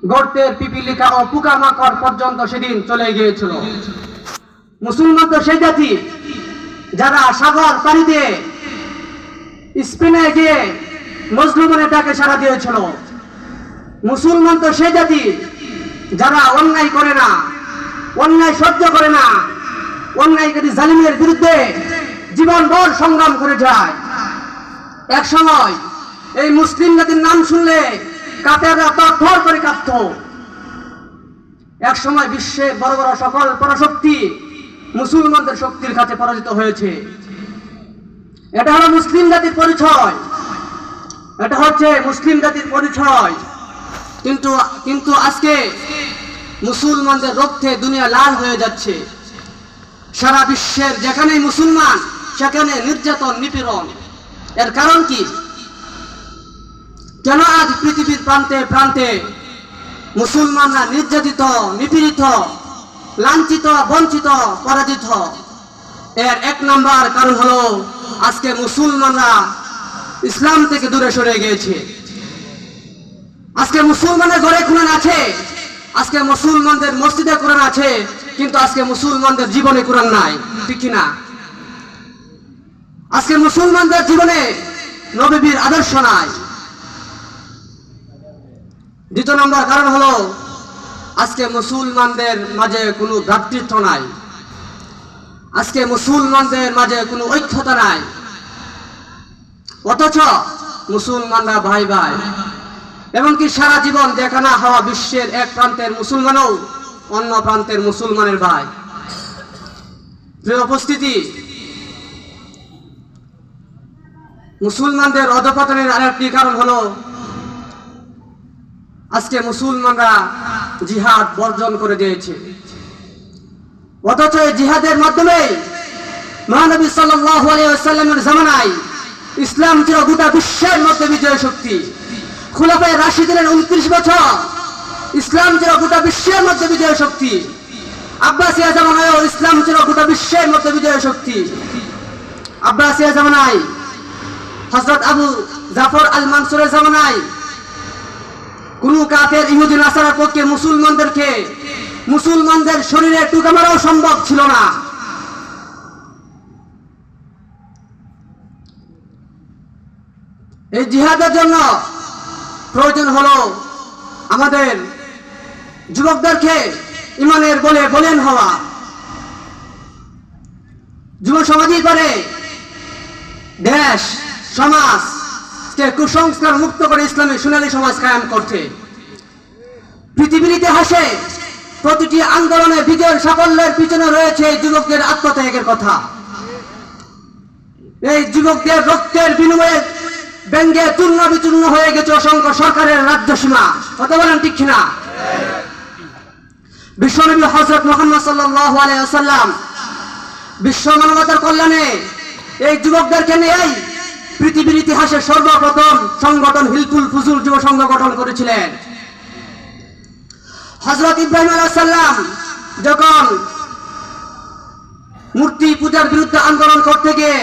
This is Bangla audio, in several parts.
গর্তের পিপিলিকা ও পোকামাকড় পর্যন্ত সেদিন চলে গিয়েছিল। মুসলমান তো সেই জাতি যারা সাগর পাড়ি দিয়ে স্পেনে গিয়ে মজলুমের ডাকে সাড়া দিয়েছিল। মুসলমান তো সেই জাতি যারা অন্যায় করে না, অন্যায় সহ্য করে না, অন্যায়কারী জালিমের বিরুদ্ধে জীবনভর সংগ্রাম করে যায়। এক সময় এই মুসলিম জাতির নাম শুনলে কাফেররা তরতর করে কাঁপত। এক সময় বিশ্বের বড় বড় সকল পরাশক্তি মুসলমানদের শক্তির কাছে পরাজিত হয়েছে। এটা হলো মুসলিম জাতির পরিচয়, এটা হচ্ছে মুসলিম জাতির পরিচয়। কিন্তু আজকে মুসলমানদের রক্তে দুনিয়া লাল হয়ে যাচ্ছে। সারা বিশ্বের যেখানেই মুসলমান সেখানে নির্যাতন, নিপীড়ন। এর কারণ কি? কেন আজ পৃথিবীর প্রান্তে প্রান্তে মুসলমানরা নির্যাতিত, নিপীড়িত, লাঞ্ছিত, বঞ্চিত, পরাজিত? এর এক নাম্বার কারণ হলো আজকে মুসলমানরা ইসলাম থেকে দূরে সরে গিয়েছে। আজকে মুসলমানের ঘরে কোরআন আছে, আজকে মুসলমানদের মসজিদে কোরআন আছে, কিন্তু আজকে মুসলমানদের জীবনে কোরআন নাই, ঠিক কিনা? আজকে মুসলমানদের জীবনে নবীর আদর্শ নাই। দ্বিতীয় নম্বর কারণ হলো আজকে মুসলমানদের মাঝে কোনো ভ্রাতৃত্ব নাই, আজকে মুসলমানদের মাঝে কোনো ঐক্যতা নাই। অথচ মুসলমানরা ভাই ভাই, এমনকি সারা জীবন দেখা না হওয়া বিশ্বের এক প্রান্তের মুসলমানও অন্য প্রান্তের মুসলমানের ভাই। প্রিয় উপস্থিতি, মুসলমানদের অধঃপতনের আরেকটি কারণ হলো আজকে মুসলমানরা জিহাদ বর্জন করে দিয়েছে। অথচ এই জিহাদের মাধ্যমে মহানবী সাল্লাল্লাহু আলাইহি ওয়াসাল্লামের জামানায় ইসলাম ছিল গোটা বিশ্বের মধ্যে বিজয় শক্তি। খুলাফায়ে রাশিদিনের 29 বছর ইসলাম ছিল গোটা বিশ্বের মধ্যে বিজয় শক্তি। আব্বাসিয়া জামানায়ও ইসলাম ছিল গোটা বিশ্বের মধ্যে বিজয় শক্তি। আব্বাসিয়া জামানায় হযরত আবু জাফর আল মানসুরের জামানায় কোন কাফের ইহুদি নাসারার পক্ষে মুসলমানদের শরীরে টুকা মারাও সম্ভব ছিল না। এই জিহাদের জন্য প্রয়োজন হলো আমাদের যুবকদেরকে ইমানের বলে বলেন হওয়া। যুব সমাজই পারে দেশ সমাজকে কুসংস্কার মুক্ত করে ইসলামী সোনালী সমাজ কায়েম করতে। পৃথিবীর ইতিহাসে প্রতিটি আন্দোলনে বিজয়ের সাফল্যের পিছনে রয়েছে এই যুবকদের আত্মত্যাগের কথা। এই যুবকদের রক্তের বিনিময়ে ব্যঙ্গে চূর্ণ বিচূর্ণ হয়ে গেছে অসংখ্য সরকারের রাজ্য সীমা। কথা বলেন ঠিক কিনা? বিশ্বনবী হযরত মুহাম্মদ সাল্লাল্লাহু আলাইহি ওয়াসাল্লাম বিশ্ব মানবতার কল্যাণে এই যুবকদেরকে নিয়েই পৃথিবীর ইতিহাসে সর্বপ্রথম সংগঠন হিলফুল ফুজুল যুব সংঘ গঠন করেছিলেন। হযরত ইব্রাহিম আলাইহিস সালাম যখন মূর্তি পূজার বিরুদ্ধে আন্দোলন করতে গিয়ে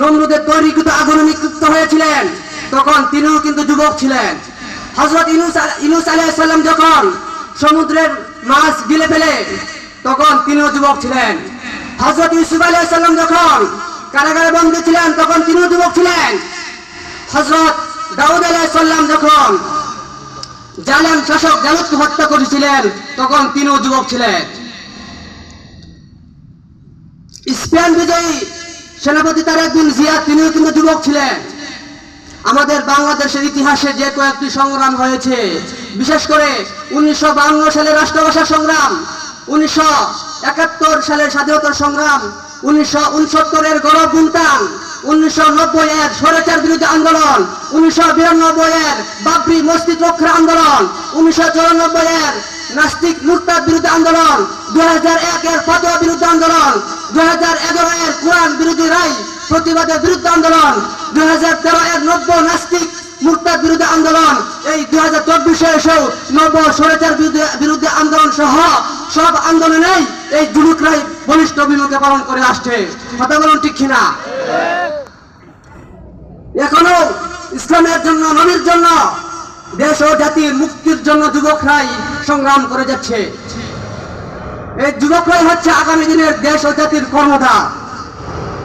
নমরুদের তৈরিকৃত আগুনে নিক্ষিপ্ত হয়েছিলেন, তখন তিনিও কিন্তু যুবক ছিলেন। হযরত ইউনূস আলাইহিস সালাম যখন সমুদ্রের মাছ গিলে ফেলে, তখন তিনিও যুবক ছিলেন। হযরত ইউসুফ আলাইহিস সালাম যখন কারাগারে বন্দী ছিলেন, তখন তিনিও যুবক ছিলেন। হযরত দাউদ আলাইহিস সালাম যখন জালেম শাসক জালুতকে হত্যা করেছিলেন, তখন তিনিও যুবক ছিলেন। স্পেন বিজয়ী সেনাপতি তারেক বিন জিয়াদ তিনিও কিন্তু যুবক ছিলেন। আমাদের বাংলাদেশের ইতিহাসে যে কয়েকটি সংগ্রাম হয়েছে, বিশেষ করে 1952 সালের রাষ্ট্রভাষা সংগ্রাম, 1971 সালের স্বাধীনতা সংগ্রাম, 1969 গণ অভ্যুত্থান, 1990 এর স্বৈরাচার বিরোধী আন্দোলন, 1992 এর বাবরি মসজিদ রক্ষা আন্দোলন, 1994 এর নাস্তিক মুরতাদ বিরোধী আন্দোলন, 2001 এর ফতোয়া বিরোধী আন্দোলন, 2011 এর কোরআন বিরোধী রায় প্রতিবাদের বিরুদ্ধে আন্দোলন, 2013 এর নব্য নাস্তিক মুরতাদ বিরোধী আন্দোলন, এই 2024 এসেও নব্য স্বৈরাচার বিরোধী আন্দোলন সহ সব আন্দোলনেই এই যুবকরাই বলিষ্ঠ ভূমিকা পালন করে আসছে। কথা বলুন ঠিক কিনা? এখনো ইসলামের জন্য, নবীর জন্য দেশ ও জাতির মুক্তির জন্য যুবকরাই সংগ্রাম করে যাচ্ছে। এই যুবকরাই হচ্ছে আগামী দিনের দেশ ও জাতির কর্ণধার।